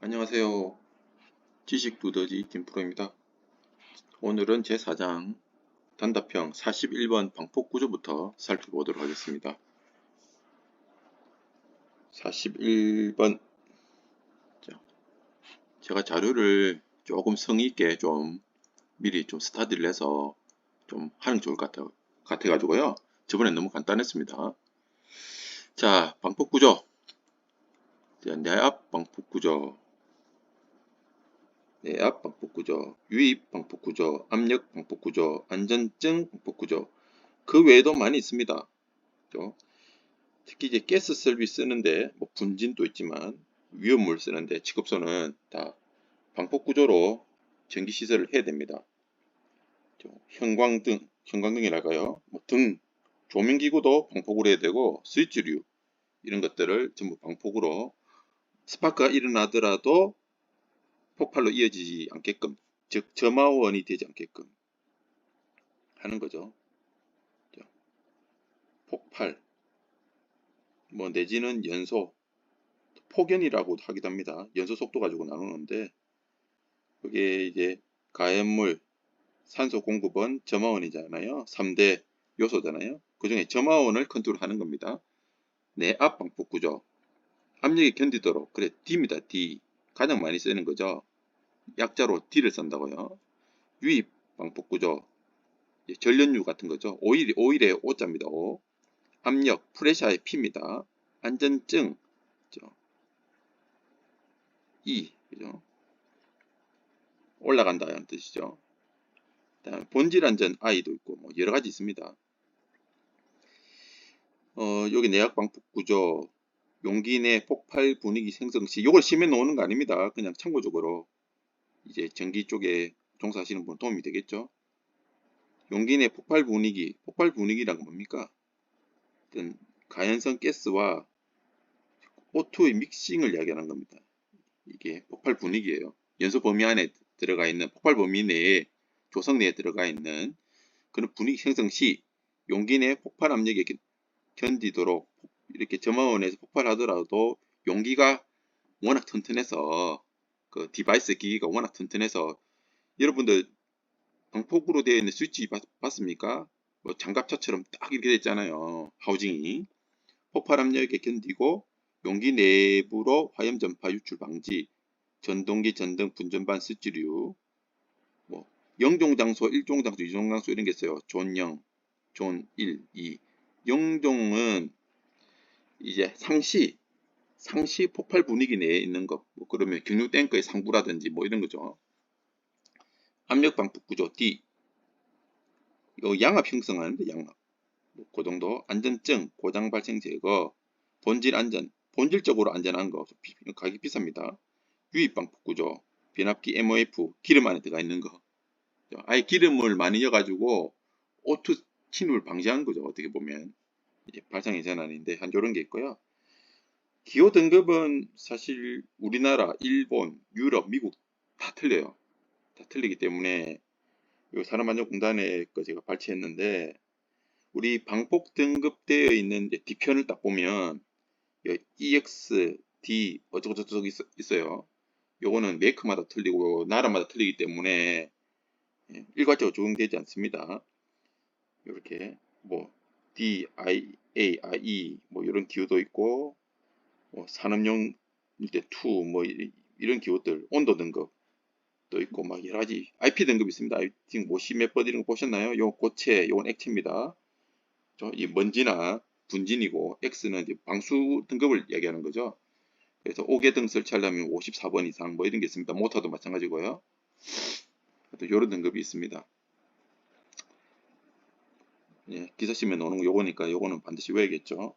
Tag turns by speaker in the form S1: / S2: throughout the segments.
S1: 안녕하세요. 지식두더지 김프로입니다. 오늘은 제4장 단답형 41번 방폭구조부터 살펴보도록 하겠습니다. 41번 제가 자료를 조금 성의있게 좀 미리 좀 스타디를 해서 좀 하는 게 좋을 것 같아가지고요. 저번엔 너무 간단했습니다. 자, 방폭구조. 내압 방폭구조, 내압 방폭구조, 유입 방폭구조, 압력 방폭구조, 안전증 방폭구조. 그 외에도 많이 있습니다. 특히 이제 가스 설비 쓰는데 뭐 분진도 있지만 위험물 쓰는데 직업소는 다 방폭 구조로 전기 시설을 해야 됩니다. 형광등이랄까요? 뭐 등, 조명기구도 방폭으로 해야 되고 스위치류 이런 것들을 전부 방폭으로 스파크가 일어나더라도 폭발로 이어지지 않게끔, 즉 점화원이 되지 않게끔 하는 거죠. 폭발, 뭐 내지는 연소, 폭연이라고 하기도 합니다. 연소 속도 가지고 나누는데 그게 이제 가연물, 산소 공급원, 점화원이잖아요. 3대 요소잖아요. 그 중에 점화원을 컨트롤하는 겁니다. 내압 방폭 구조. 압력이 견디도록. 그래, D입니다. D. 가장 많이 쓰는 거죠. 약자로 D를 쓴다고요. 유입 방폭 구조. 전련유 같은 거죠. 오일의 O자입니다. O. 압력, 프레샤의 P입니다. 안전증, E. 그죠? 올라간다는 뜻이죠. 본질 안전 I도 있고 뭐 여러 가지 있습니다. 여기 내약 방폭 구조, 용기 내 폭발 분위기 생성 시, 이걸 심해 놓는 거 아닙니다. 그냥 참고적으로 이제 전기 쪽에 종사하시는 분 도움이 되겠죠. 용기 내 폭발 분위기란 건 뭡니까? 어떤 가연성 가스와 O2의 믹싱을 이야기하는 겁니다. 이게 폭발 분위기예요. 연소 범위 안에 들어가 있는, 폭발 범위 내에, 조성 내에 들어가 있는 그런 분위기 생성 시 용기 내 폭발 압력에 견디도록 이렇게 점화원에서 폭발하더라도 용기가 워낙 튼튼해서, 그 디바이스 기기가 워낙 튼튼해서, 여러분들 방폭으로 되어 있는 스위치 봤습니까? 뭐 장갑차처럼 딱 이렇게 되어 있잖아요. 하우징이 폭발 압력에 견디고 용기 내부로 화염 전파 유출 방지, 전동기, 전등, 분전반, 스위치류, 뭐 0종 장소, 1종 장소, 2종 장소 이런 게 있어요. 존 0, 존 1, 2. 0종은 이제 상시 폭발 분위기 내에 있는 것, 뭐 그러면 경유 탱크의 상부라든지 뭐 이런 거죠. 압력 방폭 구조 D, 요 양압 형성하는데 양압, 뭐그 정도. 안전증, 고장 발생 제거, 본질 안전, 본질적으로 안전한 거, 가격이 비쌉니다. 유입 방폭 구조, 변압기 MOF, 기름 안에 들어가 있는 거, 아예 기름을 많이 넣어가지고 오토 침입을 방지하는 거죠. 어떻게 보면 이제 발상의 전환인데 한 요런 게 있고요. 기호 등급은 사실 우리나라, 일본, 유럽, 미국 다 틀려요. 다 틀리기 때문에 요 산업안전공단에 거 제가 발췌했는데, 우리 방폭 등급되어 있는 D편을 딱 보면 EX, D 어쩌고저쩌고 있어요. 요거는 메이커마다 틀리고 나라마다 틀리기 때문에 일괄적으로 적용되지 않습니다. 이렇게 뭐 D, I, A, I, E 뭐 이런 기호도 있고, 뭐 산업용 일대 2, 뭐 이런 기호들, 온도 등급도 있고 막 여러 가지 IP 등급이 있습니다. 지금 뭐 몇 번 이런 거 보셨나요? 요 고체, 요건 액체입니다. 이 먼지나 분진이고, X는 이제 방수 등급을 얘기하는 거죠. 그래서 5개등 설치하려면 54번 이상 뭐 이런 게 있습니다. 모터도 마찬가지고요. 또 이런 등급이 있습니다. 예, 기사심에 나오는 거 요거니까 요거는 반드시 외워야겠죠.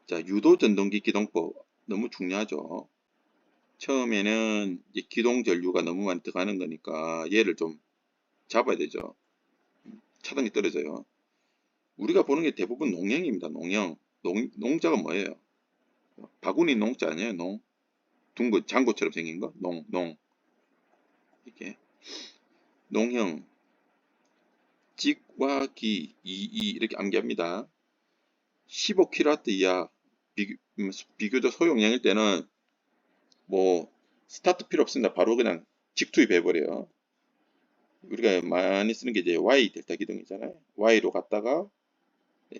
S1: 자, 유도 전동기 기동법 너무 중요하죠. 처음에는 이제 기동 전류가 너무 많이 들어가는 거니까 얘를 좀 잡아야 되죠. 차단기 떨어져요. 우리가 보는 게 대부분 농형입니다. 농형. 농자가 뭐예요? 바구니 농자 아니에요? 둥근 장고처럼 생긴 거? 이렇게. 농형. 직과 기, 이 이렇게 암기합니다. 15kW 이하 비교적 소용량일 때는 뭐 스타트 필요 없습니다. 바로 그냥 직투입해 버려요. 우리가 많이 쓰는 게 이제 Y 델타 기둥이잖아요. Y로 갔다가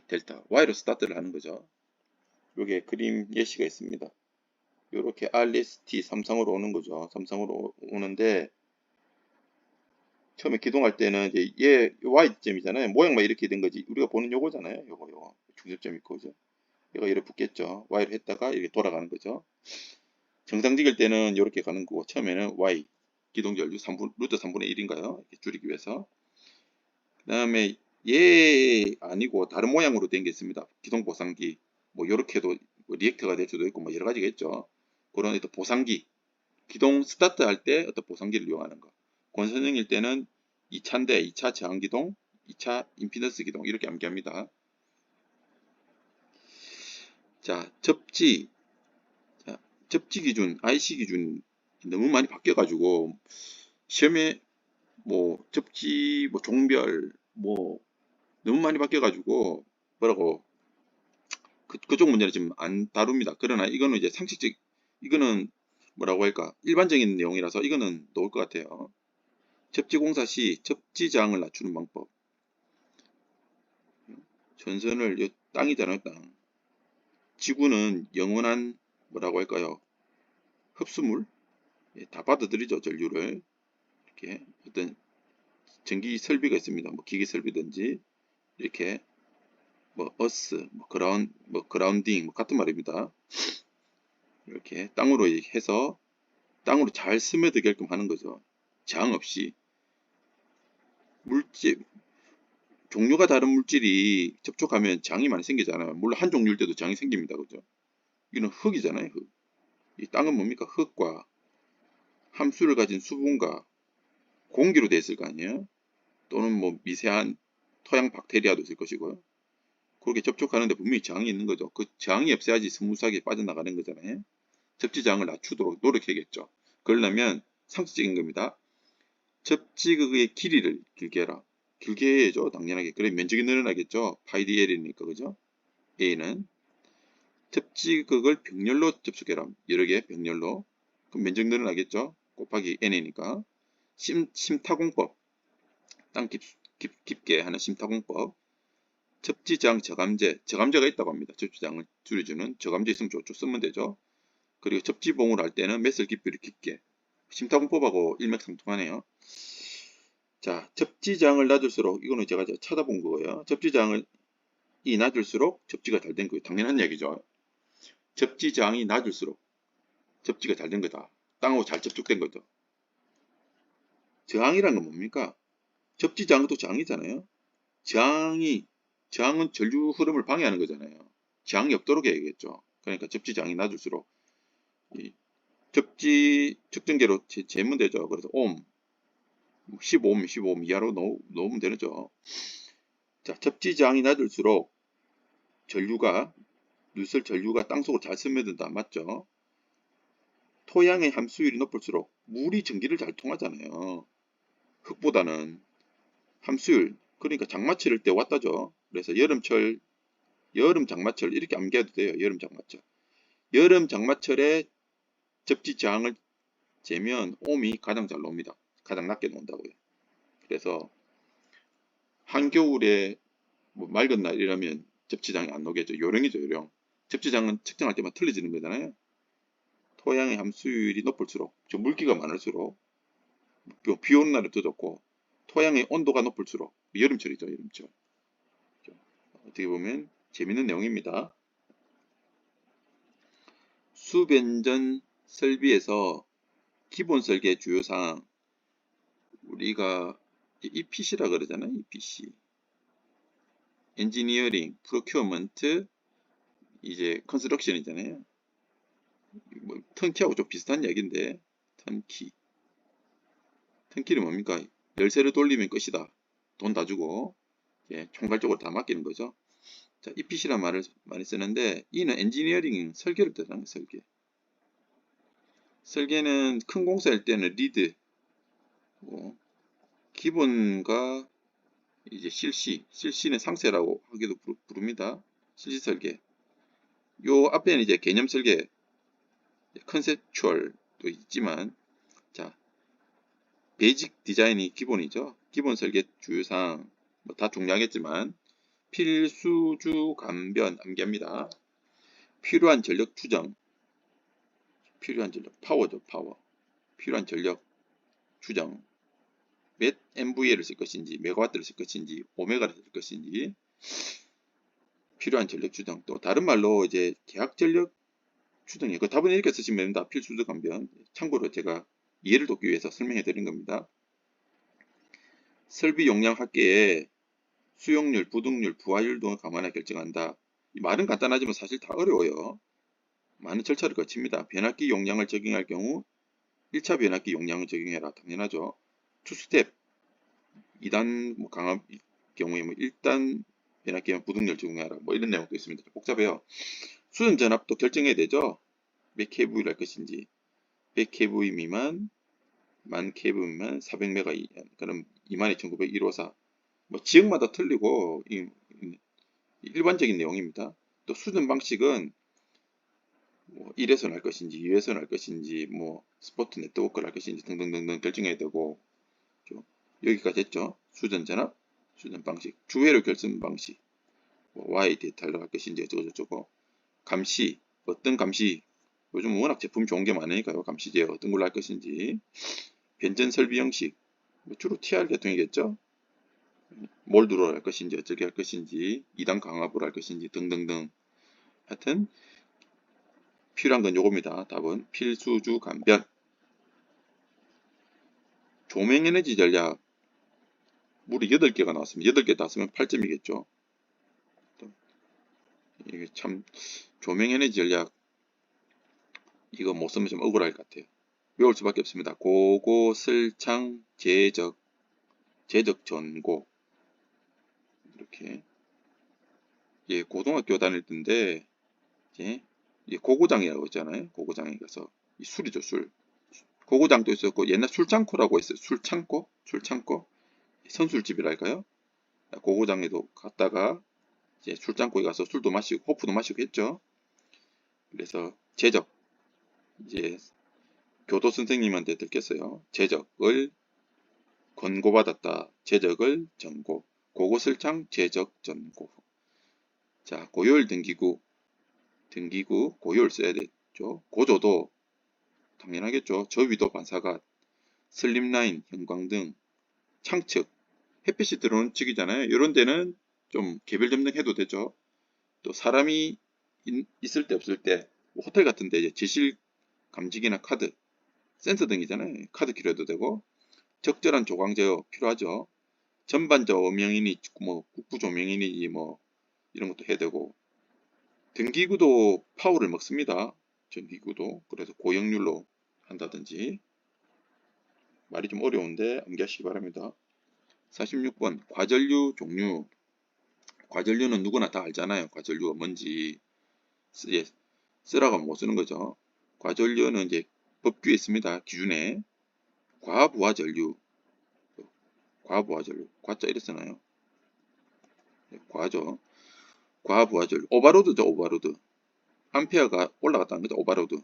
S1: 델타 Y로 스타트를 하는 거죠. 요게 그림 예시가 있습니다. 요렇게 RST 삼성으로 오는 거죠. 삼성으로 오는데 처음에 기동할 때는 이제 얘 Y점이잖아요. 모양만 이렇게 된 거지. 우리가 보는 요거잖아요. 요거 중심점 있고 그죠. 얘가 이렇게 붙겠죠. Y로 했다가 이렇게 돌아가는 거죠. 정상직일 때는 이렇게 가는 거고 처음에는 Y 기동전류 3분, 루트 3분의 1인가요? 이렇게 줄이기 위해서. 그 다음에 얘 아니고 다른 모양으로 된 게 있습니다. 기동 보상기. 뭐 요렇게도 뭐 리액터가 될 수도 있고 뭐 여러 가지가 있죠. 그런 어떤 보상기. 기동 스타트 할 때 어떤 보상기를 이용하는 거. 권선형일 때는 2차인데 2차 저항기동, 2차 임피던스 기동 이렇게 암기합니다. 자, 접지. 자, 접지 기준, IC 기준 너무 많이 바뀌어가지고 시험에 뭐 접지 뭐 종별 뭐 너무 많이 바뀌어가지고 뭐라고 그쪽 문제는 지금 안 다룹니다. 그러나 이거는 이제 상식적 이거는 뭐라고 할까 일반적인 내용이라서 이거는 놓을 것 같아요. 접지 공사 시 접지 저항을 낮추는 방법. 전선을 땅이잖아요, 땅. 지구는 영원한 뭐라고 할까요? 흡수물 다 받아들이죠, 전류를. 이렇게 어떤 전기 설비가 있습니다. 뭐 기계 설비든지 이렇게 뭐 어스, 뭐 그라운딩 뭐 같은 말입니다. 이렇게 땅으로 해서 땅으로 잘 스며들게끔 하는 거죠. 저항 없이 물질 종류가 다른 물질이 접촉하면 저항이 많이 생기잖아요. 물론 한 종류일 때도 저항이 생깁니다. 그죠? 이는 흙이잖아요. 흙. 이 땅은 뭡니까? 흙과 함수를 가진 수분과 공기로 되어 있을 거 아니에요? 또는 뭐 미세한 토양 박테리아도 있을 것이고요. 그렇게 접촉하는데 분명히 저항이 있는 거죠. 그 저항이 없어야지 스무스하게 빠져나가는 거잖아요. 접지 저항을 낮추도록 노력해야겠죠. 그러려면 상식적인 겁니다. 접지극의 길이를 길게 해라. 길게 해야죠. 당연하게. 그래 면적이 늘어나겠죠. 파이 dl이니까 그죠? A는 접지극을 병렬로 접속해라. 여러 개 병렬로. 그럼 면적 늘어나겠죠. 곱하기 n이니까. 심타공법. 땅 깊게 하는 심타공법. 접지장 저감제. 저감제가 있다고 합니다. 접지장을 줄여주는 저감제 있으면 좋죠. 쓰면 되죠. 그리고 접지봉을 할 때는 메슬 깊이를 깊게. 심타공법하고 일맥상통하네요. 자, 접지장을 낮을수록 이거는 제가 찾아본 거예요. 접지장을 이 낮을수록 접지가 잘 된 거예요. 당연한 얘기죠. 접지장이 낮을수록 접지가 잘 된 거다. 땅하고 잘 접촉된 거죠. 저항이란 건 뭡니까? 접지장도 저항이잖아요. 저항은 전류 흐름을 방해하는 거잖아요. 저항이 없도록 해야겠죠. 그러니까 접지장이 낮을수록 이 접지 측정계로 재면 되죠. 그래서 옴, 15옴 이하로 놓으면 되죠. 자, 접지장이 낮을수록 누설 전류가 땅속으로 잘 스며든다. 맞죠? 토양의 함수율이 높을수록 물이 전기를 잘 통하잖아요. 흙보다는 함수율, 그러니까 장마 치를 때 왔다죠. 그래서 여름 장마철 이렇게 암기해도 돼요. 여름 장마철. 여름 장마철에 접지 저항을 재면 옴이 가장 잘 나옵니다. 가장 낮게 나온다고요. 그래서 한겨울에 뭐 맑은 날이라면 접지장이 안 나오겠죠. 요령이죠, 요령. 접지장은 측정할 때만 틀려지는 거잖아요. 토양의 함수율이 높을수록, 물기가 많을수록, 비 오는 날은 더 좋고, 토양의 온도가 높을수록, 여름철이죠, 여름철. 어떻게 보면 재밌는 내용입니다. 수변전 설비에서 기본 설계 주요사항, 우리가 EPC라 그러잖아요, EPC. 엔지니어링, 프로큐어먼트, 이제 컨스트럭션이잖아요. 뭐, 턴키하고 좀 비슷한 얘기인데, 턴키는 뭡니까? 열쇠를 돌리면 끝이다. 돈 다 주고, 예, 총괄적으로 다 맡기는 거죠. 자, EPC란 말을 많이 쓰는데, 이는 엔지니어링 설계를 뜻하는 설계. 설계는 큰 공사일 때는 리드, 기본과 이제 실시는 상세라고 하기도 부릅니다. 실시 설계. 요 앞에는 이제 개념 설계, 컨셉추얼, 있지만, 자, 베이직 디자인이 기본이죠. 기본 설계 주요사항 뭐 다 중요하겠지만 필수주 감변 암기합니다. 필요한 전력 추정, 필요한 전력 파워죠, 파워. 필요한 전력 추정, 몇 MVA를 쓸 것인지, 메가와트를 쓸 것인지, 오메가를 쓸 것인지, 필요한 전력 추정. 또 다른 말로 이제 계약 전력 추정이에요. 그 답은 이렇게 쓰시면 됩니다. 필수주 감변. 참고로 제가 이해를 돕기 위해서 설명해 드린 겁니다. 설비 용량 합계에 수용률, 부득률, 부하율 등을 감안해 결정한다. 이 말은 간단하지만 사실 다 어려워요. 많은 절차를 거칩니다. 변압기 용량을 적용할 경우 1차 변압기 용량을 적용해라. 당연하죠. 투스텝 2단 강압 경우에 1단 변압기만 부득률 적용해라. 이런 내용도 있습니다. 복잡해요. 수전 전압도 결정해야 되죠. 몇 kV를 할 것인지 100kV 미만, 10,000kV 미만, 400메가 이하. 그럼 22,901호사. 지역마다 틀리고 일반적인 내용입니다. 또 수전 방식은 1회선 할 것인지 2회선 할 것인지 스포트 네트워크를 할 것인지 등등등등 결정해야 되고 여기까지 했죠. 수전 전압, 수전 방식, 주회로 결선 방식, Y 데이터를 할 것인지 어쩌고저쩌고, 감시, 어떤 감시, 요즘 워낙 제품 좋은 게 많으니까요. 감시제 어떤 걸로 할 것인지, 변전 설비 형식, 주로 TR 계통이겠죠. 몰드로 할 것인지 어떻게 할 것인지, 2단 강압으로 할 것인지 등등등. 하여튼 필요한 건 요겁니다. 답은 필수주 감변. 조명에너지 전략 무려 8개가 나왔습니다. 8개 다 쓰면 8점이겠죠. 이게 참 조명에너지 전략 이거 못 쓰면 좀 억울할 것 같아요. 외울 수밖에 없습니다. 고고, 슬창, 제적, 제적 전고 이렇게 고등학교 다닐 때인데 고고장이라고 있잖아요. 고고장에 가서 이 술이죠, 술. 고고장도 있었고 옛날 술창고라고 있어요. 술창고, 술창고, 선술집이랄까요? 고고장에도 갔다가 이제 술장고에 가서 술도 마시고 호프도 마시고 했죠. 그래서 제적 이제 교도 선생님한테 들켰어요. 제적을 권고받았다. 제적을 전고. 고고슬창 제적 전고. 자, 고효율 등기구 고효율 써야 되죠. 고조도 당연하겠죠. 저위도 반사각, 슬립라인, 형광등, 창측, 햇빛이 들어오는 측이잖아요. 이런 데는 좀 개별 점등해도 되죠. 또 사람이 있을 때 없을 때 호텔 같은 데 이제 지실 감지기나 카드, 센서 등이잖아요. 카드 길어도 되고 적절한 조광 제어 필요하죠. 전반적 음영이니 국부 조명이니 이런 것도 해야 되고 등기구도 파워를 먹습니다. 전기구도. 그래서 고역률로 한다든지 말이 좀 어려운데 암기하시기 바랍니다. 46번 과전류 종류. 과전류는 누구나 다 알잖아요. 과전류가 뭔지. 쓰라고 못 쓰는 거죠. 과전류는 이제 법규에 있습니다. 기준에 과부하전류, 과부하전류, 과자 이래 쓰나요? 과죠. 과부하전류, 오버로드죠. 오버로드. 암페어가 올라갔다는 거죠. 오버로드.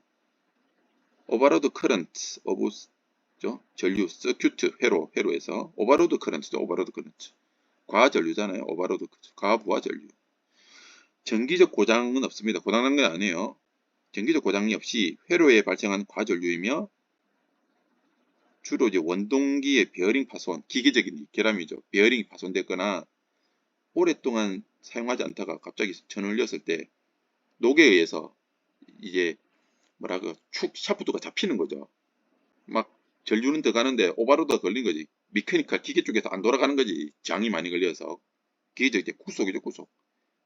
S1: 오버로드 커런트, 오브죠. 전류, 서큐트, 회로에서 오버로드 커런트죠. 오버로드 커런트. 과전류잖아요. 오버로드, 과부하전류. 정기적 고장은 없습니다. 고장난 건 아니에요. 정기적 고장이 없이 회로에 발생한 과전류이며 주로 이제 원동기의 베어링 파손, 기계적인 결함이죠. 베어링이 파손됐거나 오랫동안 사용하지 않다가 갑자기 전올렸을 때 녹에 의해서 이제 축 샤프트가 잡히는 거죠. 막 전류는 들어가는데 오버로드가 걸린 거지. 미케니컬 기계 쪽에서 안 돌아가는 거지. 장이 많이 걸려서 기계적 이제 구속이죠, 구속.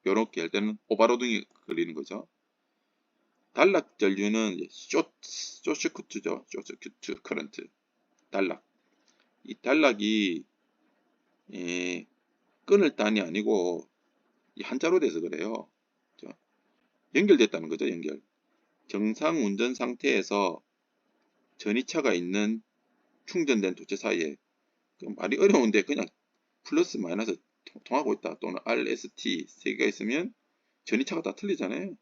S1: 이렇게 할 때는 오버로딩이 걸리는 거죠. 단락 전류는 쇼서큐트죠. 쇼서큐트 커런트. 단락. 이 단락이 끊을 단이 아니고 한자로 돼서 그래요. 연결됐다는 거죠. 연결. 정상 운전 상태에서 전이차가 있는 충전된 도체 사이에 말이 어려운데 그냥 플러스 마이너스 통하고 있다. 또는 RST 세 개가 있으면 전이차가 다 틀리잖아요.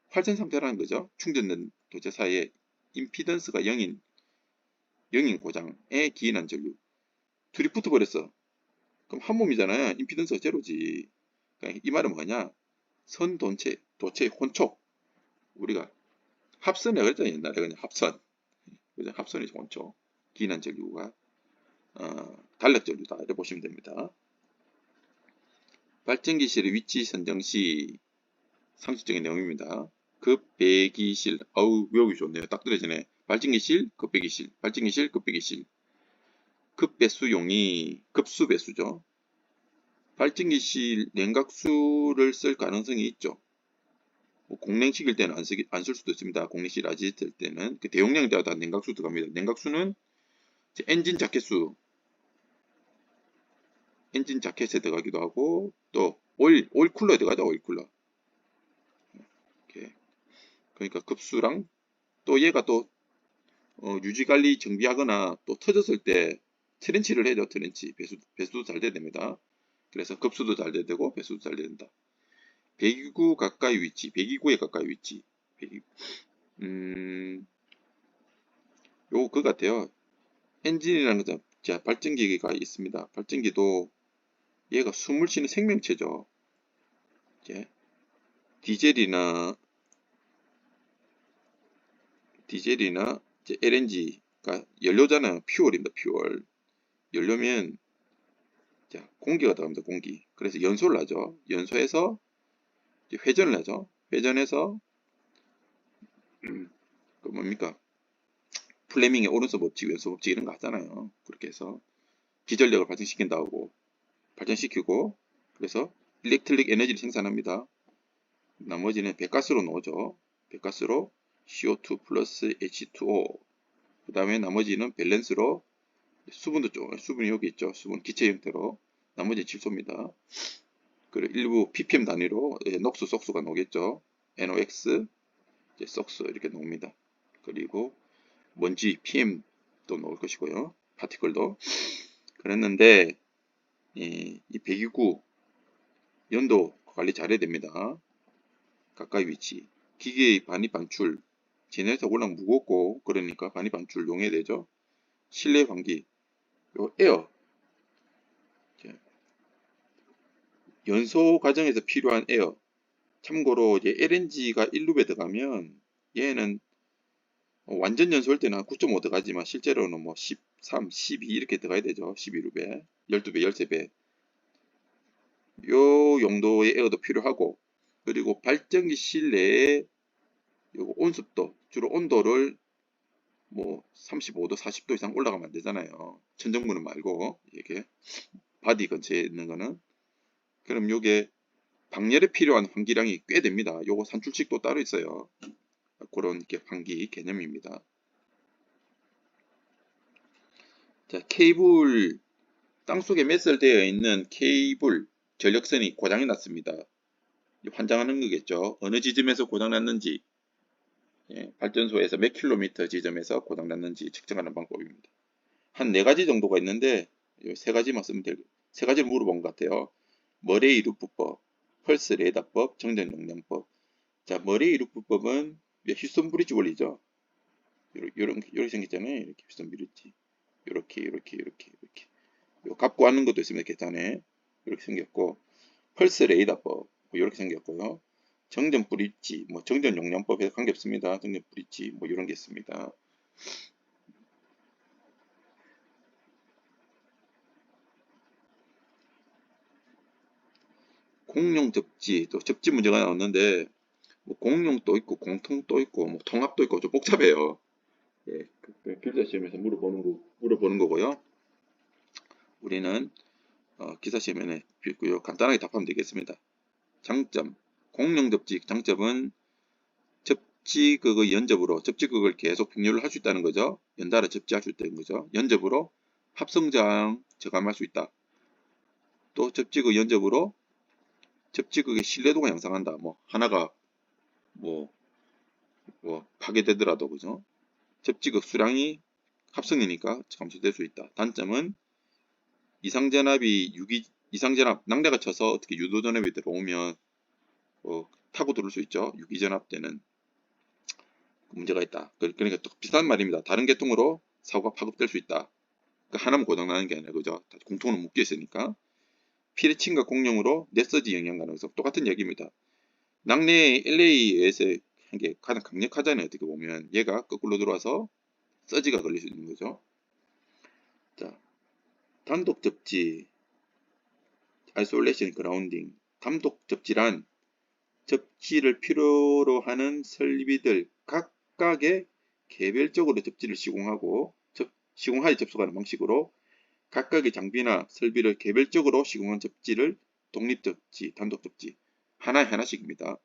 S1: 활선 상태라는 거죠. 충전된 도체 사이에 임피던스가 0인 고장에 기인한 전류. 둘이 붙어버렸어. 그럼 한 몸이잖아요. 임피던스가 제로지. 그러니까 이 말은 뭐냐? 도체의 혼촉. 우리가 합선이라고 그랬잖아요. 옛날에 그냥 합선. 그죠? 합선이 혼촉. 기인한 전류가 단력 전류다. 이렇게 보시면 됩니다. 발전기실의 위치 선정 시 상식적인 내용입니다. 급배기실, 외우기 좋네요. 딱 떨어지네. 발전기실, 급배기실, 발전기실, 급배기실. 급배수용이 급수배수죠. 발전기실 냉각수를 쓸 가능성이 있죠. 뭐 공냉식일 때는 안 쓸 수도 있습니다. 공냉식 아지트일 때는 그 대용량에다가 다 냉각수 들어갑니다. 냉각수는 엔진 자켓에 들어가기도 하고 또 오일 쿨러에 들어가죠. 오일 쿨러. 이렇게. 그러니까 급수랑 또 얘가 또 유지관리 정비하거나 또 터졌을 때 트렌치를 해줘. 트렌치 배수도 잘 돼야 됩니다. 그래서 급수도 잘 돼야 되고 배수도 잘 돼야 된다. 배기구 가까이 위치, 배기구에 가까이 위치. 요거 같아요. 엔진이라는 발전기가 있습니다. 발전기도 얘가 숨을 쉬는 생명체죠. 이제 디젤이나 이제 LNG가 연료잖아요. 퓨얼입니다. 퓨얼. 연료면 공기가 들어갑니다. 공기. 그래서 연소를 하죠. 연소해서 회전을 하죠. 회전해서 그 뭡니까? 플레밍의 오른손 법칙, 왼손 법칙 이런 거 하잖아요. 그렇게 해서 기전력을 발생시킨다고 발전시키고 그래서 일렉트릭 에너지를 생산합니다. 나머지는 배가스로 나오죠. 배가스로 CO2 플러스 H2O. 그 다음에 나머지는 밸런스로 수분이 여기 있죠. 수분 기체 형태로. 나머지 질소입니다. 그리고 일부 ppm 단위로 녹수, 속수가 나오겠죠. NOx, SOx 이렇게 나옵니다. 그리고 먼지, PM도 나올 것이고요. 파티클도. 그랬는데 이 배기구 연도 관리 잘해야 됩니다. 가까이 위치. 기계의 반입 방출. 제네레이터 워낙 무겁고 그러니까 반입 방출 용해야 되죠. 실내 환기. 요 에어. 연소 과정에서 필요한 에어. 참고로 이제 LNG가 1룹에 들어가면 얘는 완전 연소할 때는 한 9.5 들어가지만 실제로는 뭐 13, 12 이렇게 들어가야 되죠. 12룹에 12배, 13배. 요 용도의 에어도 필요하고 그리고 발전기 실내에 요 온습도, 주로 온도를 뭐 35도, 40도 이상 올라가면 안 되잖아요. 천정부는 말고 이게 바디 근처에 있는 거는 그럼 요게 방열에 필요한 환기량이 꽤 됩니다. 요거 산출식도 따로 있어요. 그런 게 환기 개념입니다. 자, 케이블 땅속에 매설되어 있는 케이블 전력선이 고장이 났습니다. 환장하는 거겠죠. 어느 지점에서 고장 났는지 발전소에서 몇 킬로미터 지점에서 고장 났는지 측정하는 방법입니다. 한 4가지 정도가 있는데 이 3가지만 쓰면 되고 3가지를 물어본 것 같아요. 머레이 루프법, 펄스 레이더법, 정전 용량법. 자, 머레이 루프법은 휴스턴 브리지 원리죠. 이렇게 생겼잖아요. 이렇게 휴스턴 브리지. 이렇게. 요 갖고 하는 것도 있으면 괜찮아요. 이렇게 생겼고 펄스 레이더법 이렇게 생겼고요. 정전 브릿지, 정전 용량법에 관계없습니다. 정전 브릿지 이런 게 있습니다. 공용 접지, 또 접지 문제가 나왔는데 공용도 있고 공통도 있고 통합도 있고 좀 복잡해요. 예, 기사 시험에서 물어보는 거고요. 우리는 기사 시험에 있고요. 간단하게 답하면 되겠습니다. 장점, 공용 접지 장점은 접지극의 연접으로 접지극을 계속 병렬을 할 수 있다는 거죠. 연달아 접지할 수 있다는 거죠. 연접으로 합성저항 저감할 수 있다. 또 접지극 연접으로 접지극의 신뢰도가 향상한다. 하나가 파괴되더라도 그죠? 접지극 수량이 합성이니까 감소될 수 있다. 단점은 이상전압 낭뢰가 쳐서 어떻게 유도전압이 들어오면 타고 들어올 수 있죠. 유기전압 때는. 문제가 있다. 그러니까 또 비슷한 말입니다. 다른 계통으로 사고가 파급될 수 있다. 그러니까 하나만 고장나는 게 아니라 그죠? 공통으로 묶여 있으니까. 피레침과 공룡으로 넷서지 영향 가능성 똑같은 얘기입니다. 낙뢰 LA에서 한 게 가장 강력하잖아요. 어떻게 보면 얘가 거꾸로 들어와서 서지가 걸릴 수 있는 거죠. 자, 단독 접지, 아이솔레이션 그라운딩. 단독 접지란 접지를 필요로 하는 설비들 각각의 개별적으로 접지를 시공하여 접속하는 방식으로 각각의 장비나 설비를 개별적으로 시공한 접지를 독립접지, 단독접지 하나씩입니다.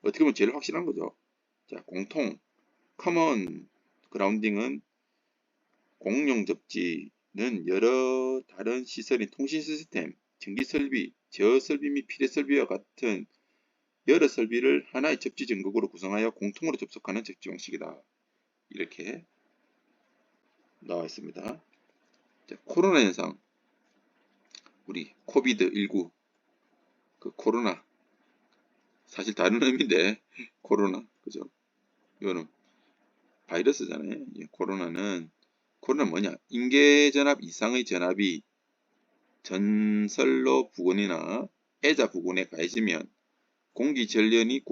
S1: 어떻게 보면 제일 확실한 거죠. 자, 공통, 커먼 그라운딩은 공용 접지는 여러 다른 시설인 통신 시스템, 전기 설비, 제어 설비 및 필요 설비와 같은 여러 설비를 하나의 접지 전극으로 구성하여 공통으로 접속하는 접지 방식이다. 이렇게 나와 있습니다. 자, 코로나 현상, 우리 코비드19, 그 코로나, 사실 다른 의미인데 코로나, 그죠? 이거는 바이러스잖아요. 코로나는 뭐냐? 인계전압 이상의 전압이 전설로 부근이나 애자 부근에 가해지면 공기 전련이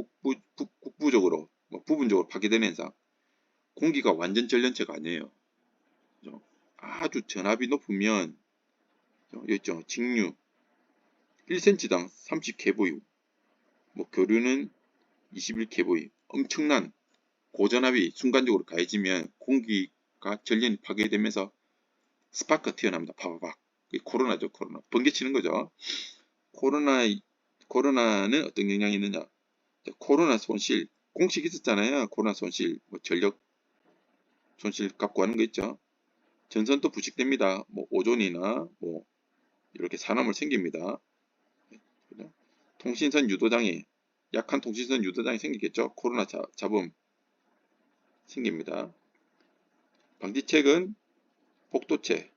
S1: 국부적으로 부분적으로 파괴되는 현상. 공기가 완전 전련체가 아니에요. 그죠? 아주 전압이 높으면 여기 있죠. 직류 1cm당 30kV, 교류는 21kV. 엄청난 고전압이 순간적으로 가해지면 공기가 전련이 파괴되면서 스파크가 튀어나옵니다. 파바박. 코로나죠. 코로나. 번개치는 거죠. 코로나는 어떤 영향이 있느냐. 코로나 손실. 공식 있었잖아요. 코로나 손실. 전력 손실 값고 하는 거 있죠. 전선도 부식됩니다. 오존이나 이렇게 산화물 생깁니다. 통신선 유도장애. 약한 통신선 유도장애 생기겠죠. 코로나 잡음 생깁니다. 방지책은 복도체,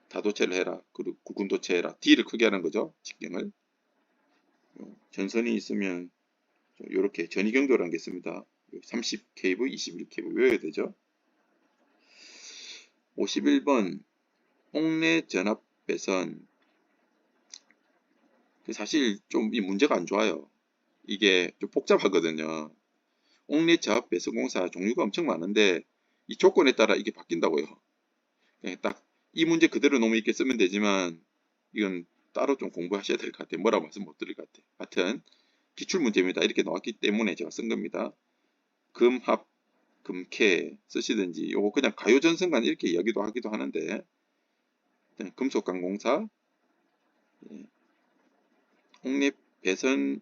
S1: 다도체를 해라. 그리고 구근도체 해라. D를 크게 하는 거죠. 직경을. 전선이 있으면 이렇게 전이경도라는 게 있습니다. 30kV, 21kV 외워야 되죠. 51번 옥내 전압 배선. 사실 좀 이 문제가 안 좋아요. 이게 좀 복잡하거든요. 옥내 전압 배선 공사 종류가 엄청 많은데 이 조건에 따라 이게 바뀐다고요. 딱 이 문제 그대로 너무 이렇게 쓰면 되지만 이건 따로 좀 공부하셔야 될 것 같아요. 뭐라고 말씀 못 드릴 것 같아요. 하여튼 기출문제입니다. 이렇게 나왔기 때문에 제가 쓴 겁니다. 금합, 금캐 쓰시든지 요거 그냥 가요전선관 이렇게 이야기도 하기도 하는데 금속강공사, 옥내 배선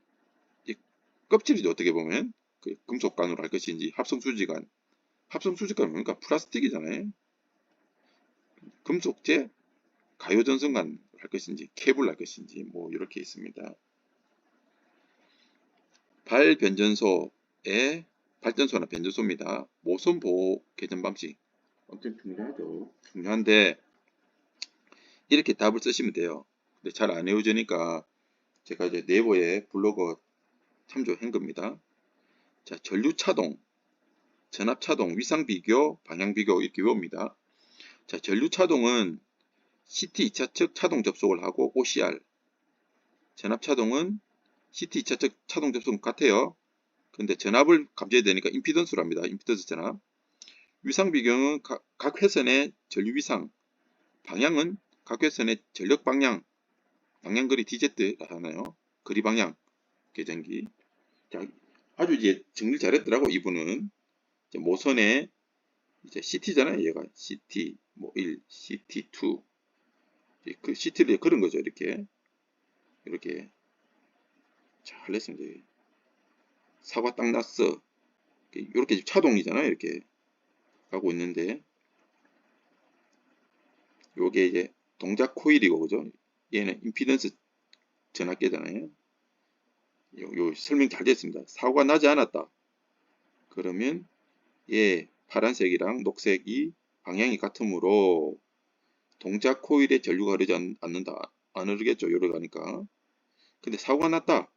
S1: 껍질이죠. 어떻게 보면 그 금속관으로 할 것인지 합성수지관 뭡니까? 플라스틱이잖아요. 금속재 가요전선관 할 것인지 케이블 할 것인지 이렇게 있습니다. 발변전소의 발전소나 변전소입니다. 모선 보호 개전 방식 엄청 중요하죠. 중요한데 이렇게 답을 쓰시면 돼요. 근데 잘 안 외워지니까 제가 이제 네이버에 블로그 참조한 겁니다. 자, 전류차동, 전압차동, 위상비교, 방향비교 이렇게 외웁니다. 자, 전류차동은 CT 2차측 차동 접속을 하고 OCR, 전압차동은 CT 2차측 차동 접속은 같아요. 근데 전압을 감지해야 되니까 임피던스로 합니다. 임피던스 전압. 위상비교는 각 회선의 전류 위상, 방향은 각 회선의 전력 방향, 방향거리 DZ라 하나요? 거리 방향 계전기. 자, 아주 이제 정리를 잘했더라고 이분은. 이제 모선의 이제 CT잖아요. 얘가 CT 1, CT2. 그 CT를 그런 거죠. 이렇게 잘 했습니다. 사과 딱 났어. 이렇게 차동이잖아요. 이렇게 가고 있는데 요게 이제 동작 코일이고 그죠? 얘는 임피던스 전압계잖아요. 요 설명 잘 됐습니다. 사고가 나지 않았다. 그러면 얘 파란색이랑 녹색이 방향이 같으므로 동작 코일에 전류가 흐르지 않는다. 안 흐르겠죠. 요래 가니까. 근데 사고가 났다.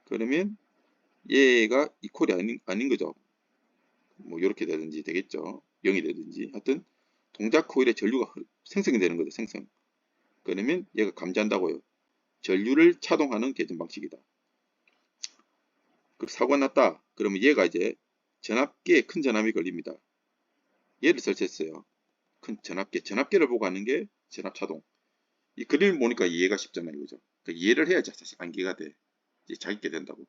S1: 그러면 얘가 이퀄이 아닌 거죠. 뭐 이렇게 되든지 되겠죠. 0이 되든지 하여튼 동작 코일에 전류가 생성이 되는 거죠. 생성. 그러면 얘가 감지한다고요. 전류를 차동하는 개전 방식이다. 그 사고가 났다. 그러면 얘가 이제 전압계에 큰 전압이 걸립니다. 얘를 설치했어요. 큰 전압계를 보고 하는 게 전압 차동. 이 그림을 보니까 이해가 쉽잖아요. 그죠? 그러니까 이해를 해야지 사실 암기가 돼. 이제 자기게 된다고.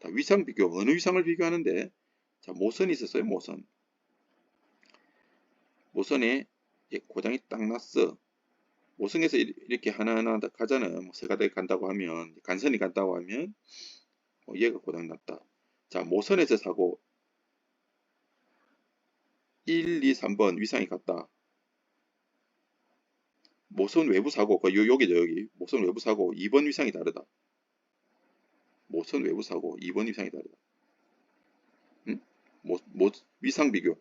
S1: 자, 위상 비교. 어느 위상을 비교하는데? 자, 모선이 있었어요. 모선. 모선에 고장이 딱 났어. 모선에서 이렇게 하나하나 가잖아요. 뭐 세 가닥이 간다고 하면, 간선이 간다고 하면, 얘가 고장 났다. 자, 모선에서 사고 1, 2, 3번 위상이 같다. 모선 외부 사고, 여기죠, 여기. 모선 외부 사고 2번 위상이 다르다. 모선 외부 사고 2번 위상이 다르다. 응? 위상 비교.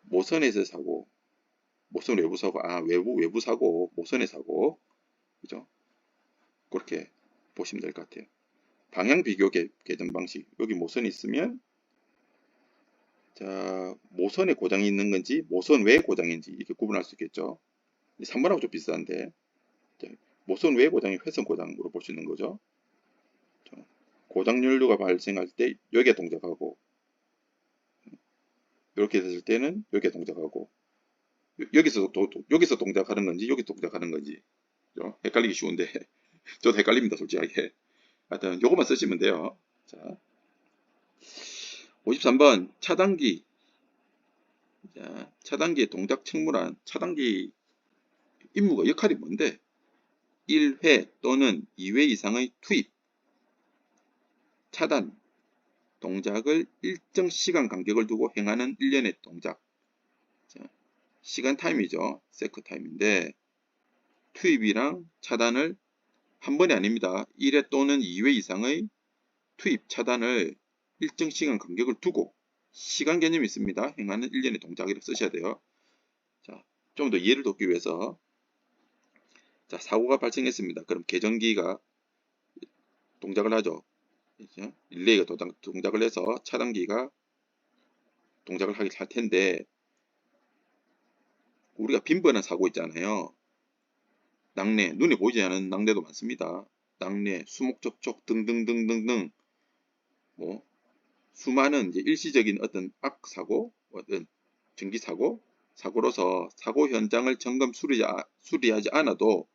S1: 모선에서 사고, 모선 외부 사고, 외부 사고, 모선의 사고, 그죠? 그렇게 보시면 될 것 같아요. 방향 비교 개선 방식. 여기 모선이 있으면, 자, 모선에 고장이 있는 건지, 모선 외에 고장인지, 이렇게 구분할 수 있겠죠. 3번하고 좀 비슷한데, 자, 모선 외에 고장이 회선 고장으로 볼 수 있는 거죠. 자, 고장 연료가 발생할 때, 여기에 동작하고, 이렇게 됐을 때는 여기에 동작하고, 여기서 동작하는 건지, 여기 동작하는 건지, 그죠? 헷갈리기 쉬운데, 저도 헷갈립니다, 솔직하게. 하여튼 요것만 쓰시면 돼요. 자, 53번 차단기. 자, 차단기의 동작 책무란 차단기 임무가 역할이 뭔데? 1회 또는 2회 이상의 투입, 차단, 동작을 일정 시간 간격을 두고 행하는 일련의 동작. 자, 시간 타임이죠. 세크 타임인데 투입이랑 차단을 한 번이 아닙니다. 1회 또는 2회 이상의 투입, 차단을 일정 시간 간격을 두고 시간 개념이 있습니다. 행하는 일련의 동작이라고 쓰셔야 돼요. 자, 좀 더 이해를 돕기 위해서 자, 사고가 발생했습니다. 그럼 계전기가 동작을 하죠. 그렇죠? 릴레이가 동작을 해서 차단기가 동작을 하게 할 텐데 우리가 빈번한 사고 있잖아요. 낙뢰, 눈에 보이지 않는 낙뢰도 많습니다. 낙뢰, 수목 접촉 등등등등등 뭐 수많은 이제 일시적인 어떤 악 사고, 어떤 전기 사고로서 사고 현장을 점검 수리하지 않아도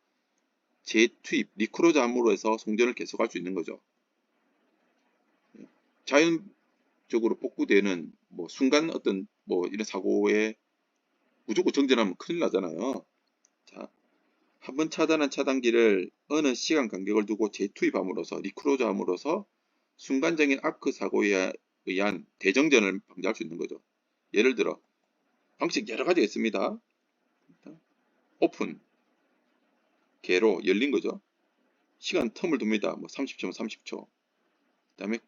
S1: 재투입, 리크로즈함으로 해서 송전을 계속할 수 있는 거죠. 자연적으로 복구되는 뭐 순간 어떤 뭐 이런 사고에 무조건 정전하면 큰일 나잖아요. 자, 한번 차단한 차단기를 어느 시간 간격을 두고 재투입함으로써 리크로즈함으로써 순간적인 아크 사고에 의한 대정전을 방지할 수 있는 거죠. 예를 들어 방식 여러 가지가 있습니다. 오픈, 개로 열린 거죠. 시간 텀을 둡니다. 뭐 30초면 30초. 그 다음에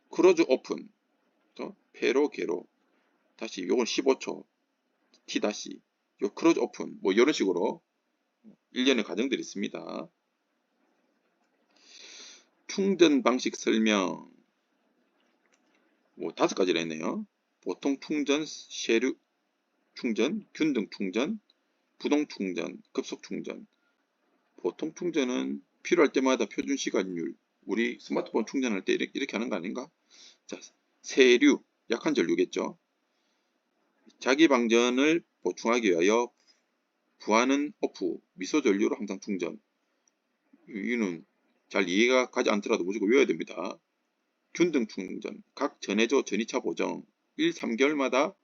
S1: 크로즈 오픈, 폐로 개로 다시 요건 15초 T 다시 요 크로즈 오픈 뭐 이런 식으로 일련의 과정들이 있습니다. 충전 방식 설명 뭐 5가지를 했네요. 보통 충전, 쉐류 충전, 균등 충전, 부동 충전, 급속 충전. 보통 충전은 필요할 때마다 표준 시간율 우리 스마트폰 충전할 때 이렇게 하는 거 아닌가? 자, 세류 약한 전류겠죠. 자기 방전을 보충하기 위하여 부하는 오프, 미소 전류로 항상 충전. 이유는 잘 이해가 가지 않더라도 무조건 외워야 됩니다. 균등 충전, 각 전해조 전이차 보정, 1, 3개월마다 한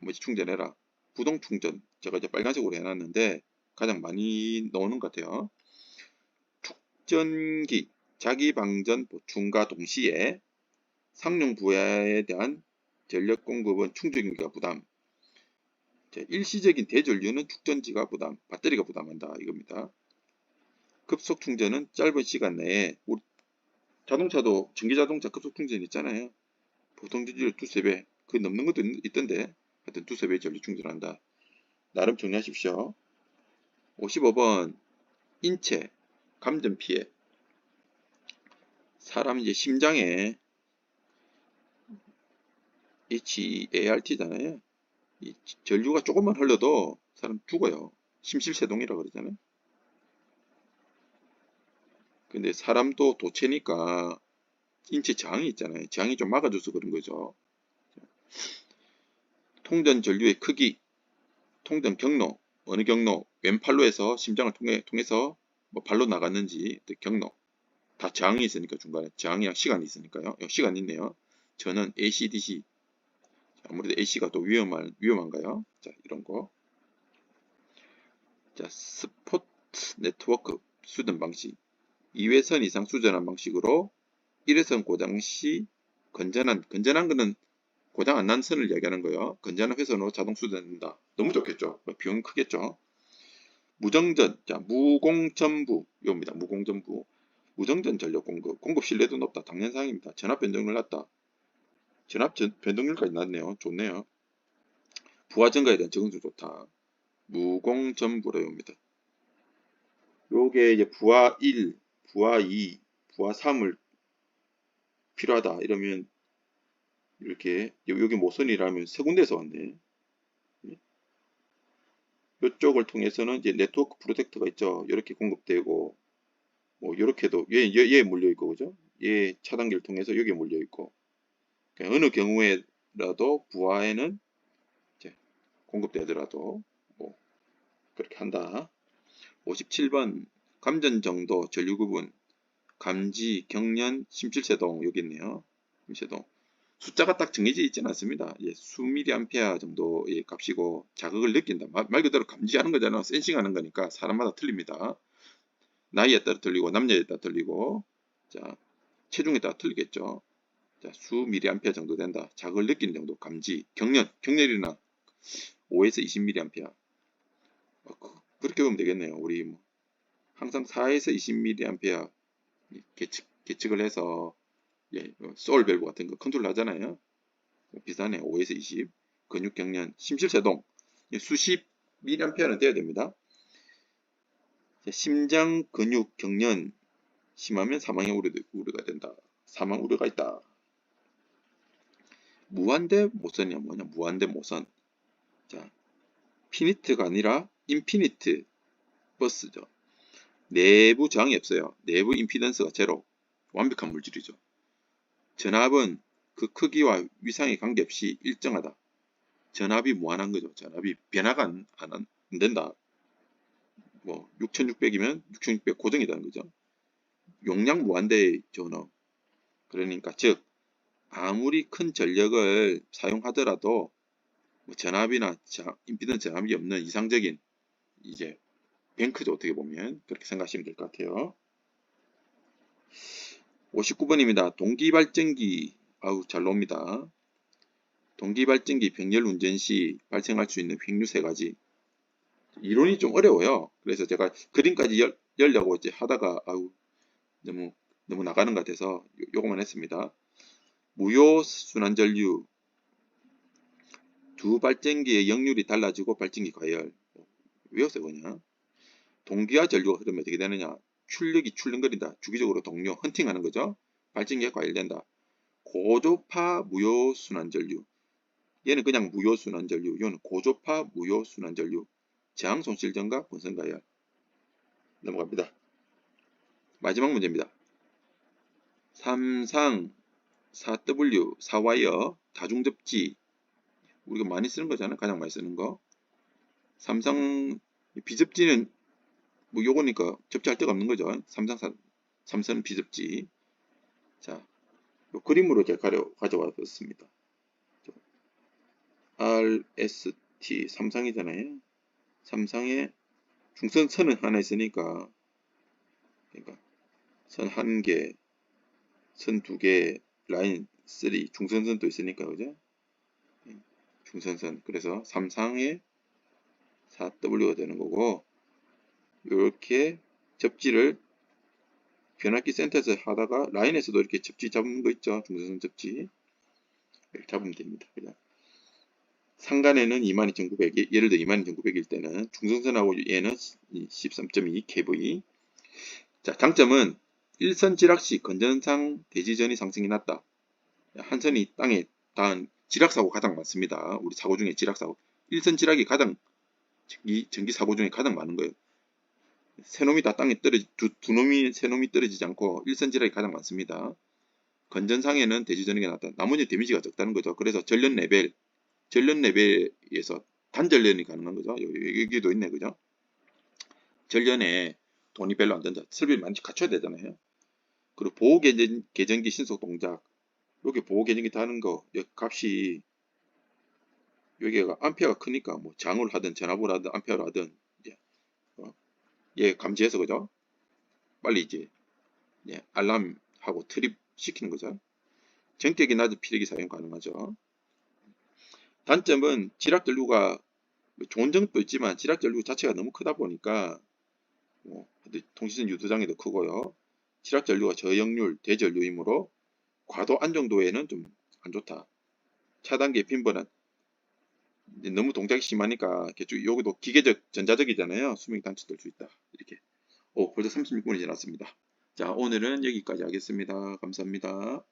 S1: 번씩 충전해라. 부동 충전, 제가 이제 빨간색으로 해놨는데 가장 많이 나오는 것 같아요. 축전기, 자기 방전 보충과 동시에 상용 부하에 대한 전력 공급은 충전기가 부담. 일시적인 대전류는 축전지가 부담, 배터리가 부담한다 이겁니다. 급속 충전은 짧은 시간 내에 자동차도 전기자동차 급속 충전 있잖아요. 보통 전지율 두세 배, 그 넘는 것도 있던데 하여튼 두세 배 전류 충전한다. 나름 정리하십시오. 55번 인체 감전 피해. 사람 이제 심장에 HART잖아요. 이 전류가 조금만 흘러도 사람 죽어요. 심실세동이라 그러잖아요. 근데 사람도 도체니까 인체 저항이 있잖아요. 저항이 좀 막아줘서 그런 거죠. 통전 전류의 크기, 통전 경로, 어느 경로, 왼팔로 해서 심장을 통해서 뭐 발로 나갔는지 경로, 다 저항이 있으니까 중간에 저항이랑 시간이 있으니까요. 시간 있네요. 저는 AC/DC. 아무래도 AC가 또 위험한가요? 자, 이런 거. 자, 스포트 네트워크 수전 방식. 2회선 이상 수전한 방식으로 1회선 고장 시 건전한 거는 고장 안 난 선을 이야기하는 거예요. 건전한 회선으로 자동 수전된다. 너무 좋겠죠? 비용 크겠죠? 무정전, 자, 무공전부, 요입니다. 무공전부. 무정전 전력 공급 신뢰도 높다. 당연사항입니다. 전압 변동률 낮다. 전압 변동률까지 낮네요. 좋네요. 부하 증가에 대한 적응도 좋다. 무공전부로입니다. 요게 이제 부하 1, 부하 2, 부하 3을 필요하다. 이러면 이렇게 여기 모선이라면 세 군데에서 왔네. 이쪽을 통해서는 이제 네트워크 프로젝터가 있죠. 이렇게 공급되고 뭐 이렇게도 얘 몰려 있고 그죠? 얘 차단기를 통해서 여기에 몰려 있고 그러니까 어느 경우에라도 부하에는 이제 공급되더라도 뭐 그렇게 한다. 57번 감전 정도 전류 구분 감지 경련 심실세동 여기 있네요. 심실세동 숫자가 딱 정해져 있지는 않습니다. 예, 수미리암페어 정도의 값이고 자극을 느낀다. 말 그대로 감지하는 거잖아. 센싱하는 거니까 사람마다 틀립니다. 나이에 따라 틀리고 남녀에 따라 틀리고 자 체중에 따라 틀리겠죠. 자, 수미리암페어 정도 된다. 자극을 느끼는 정도 감지 경련이나 5에서 20mA. 그렇게 보면 되겠네요. 우리 뭐 항상 4에서 20mA 계측을 해서 예, 소울 밸브 같은 거 컨트롤 하잖아요. 비슷하네. 5에서 20. 근육 경련, 심실세동. 수십 mA는 돼야 됩니다. 심장 근육 경련 심하면 사망의 우려가 된다. 사망 우려가 있다. 무한대 모선이야 뭐냐? 무한대 모선. 자, 피니트가 아니라 인피니트 버스죠. 내부 저항이 없어요. 내부 임피던스가 제로. 완벽한 물질이죠. 전압은 그 크기와 위상에 관계없이 일정하다. 전압이 무한한 거죠. 전압이 변화가 안 된다. 뭐 6600이면 6600 고정이라는 거죠. 용량 무한대의 전압. 그러니까 즉 아무리 큰 전력을 사용하더라도 뭐 전압이나 임피던스 전압이 없는 이상적인 이제 뱅크죠. 어떻게 보면 그렇게 생각하시면 될 것 같아요. 59번입니다. 동기발전기 아우 잘 나옵니다. 동기발전기 병렬 운전 시 발생할 수 있는 횡류 3가지. 이론이 좀 어려워요. 그래서 제가 그림까지 열려고 이제 하다가 아우 너무 나가는 것 같아서 요거만 했습니다. 무효 순환전류 두 발전기의 역률이 달라지고 발전기 과열 외웠어요 그냥. 동기화 전류가 흐르면 어떻게 되느냐? 출력이 출렁거린다. 주기적으로 동료 헌팅하는 거죠. 발전기가 과열된다. 고조파 무효순환전류 얘는 그냥 무효순환전류 이거는 고조파 무효순환전류 저항 손실 증가 본선 과열 넘어갑니다. 마지막 문제입니다. 삼상 4W 4와이어 다중접지 우리가 많이 쓰는 거잖아요. 가장 많이 쓰는 거. 삼성 비접지는 뭐 요거니까 접지할 데가 없는 거죠. 삼성은 비접지. 자, 요 그림으로 제가 가져와 봤습니다. RST 삼성이잖아요. 삼성에 중선선은 하나 있으니까 그러니까 선 1개, 선 2개, 라인 3, 중선선도 있으니까 그죠? 중선선. 그래서 삼성에 4W가 되는 거고 이렇게 접지를 변압기 센터에서 하다가 라인에서도 이렇게 접지 잡는 거 있죠. 중선선 접지. 이렇게 잡으면 됩니다. 그냥 상간에는 22,900이, 예를 들어 22,900일 때는 중성선하고 얘는 13.2 kV. 자, 장점은 일선 지락 시 건전상 대지전이 상승이 낮다. 한 선이 땅에 닿은 지락사고 가장 많습니다. 우리 사고 중에 지락사고. 일선 지락이 가장 전기 사고 중에 가장 많은 거예요. 세 놈이 다 땅에 두 놈이 세 놈이 떨어지지 않고 일선 지락이 가장 많습니다. 건전상에는 대지전력이 낮다. 나머지 데미지가 적다는 거죠. 그래서 전련 레벨에서 단전련이 가능한 거죠. 여기도 있네, 그죠? 전련에 돈이 별로 안 든다. 설비를 많이 갖춰야 되잖아요. 그리고 보호 계전기 신속 동작. 여기 보호 계전기 다는 거, 여기 값이 여기가 암페어가 크니까 뭐 장을 하든 전압을 하든 암페어를 하든 이제 얘 감지해서 그죠? 빨리 이제 알람하고 트립 시키는 거죠. 전격이 낮은 피력이 사용 가능하죠. 단점은 지락 전류가 좋은 점도 있지만 지락 전류 자체가 너무 크다 보니까 통신 유도장애도 크고요. 지락 전류가 저역률 대전류이므로 과도 안정도에는 좀 안 좋다. 차단계 핀번은 너무 동작이 심하니까 여기도 기계적 전자적이잖아요. 수명이 단축될 수 있다. 이렇게. 벌써 36분이 지났습니다. 자, 오늘은 여기까지 하겠습니다. 감사합니다.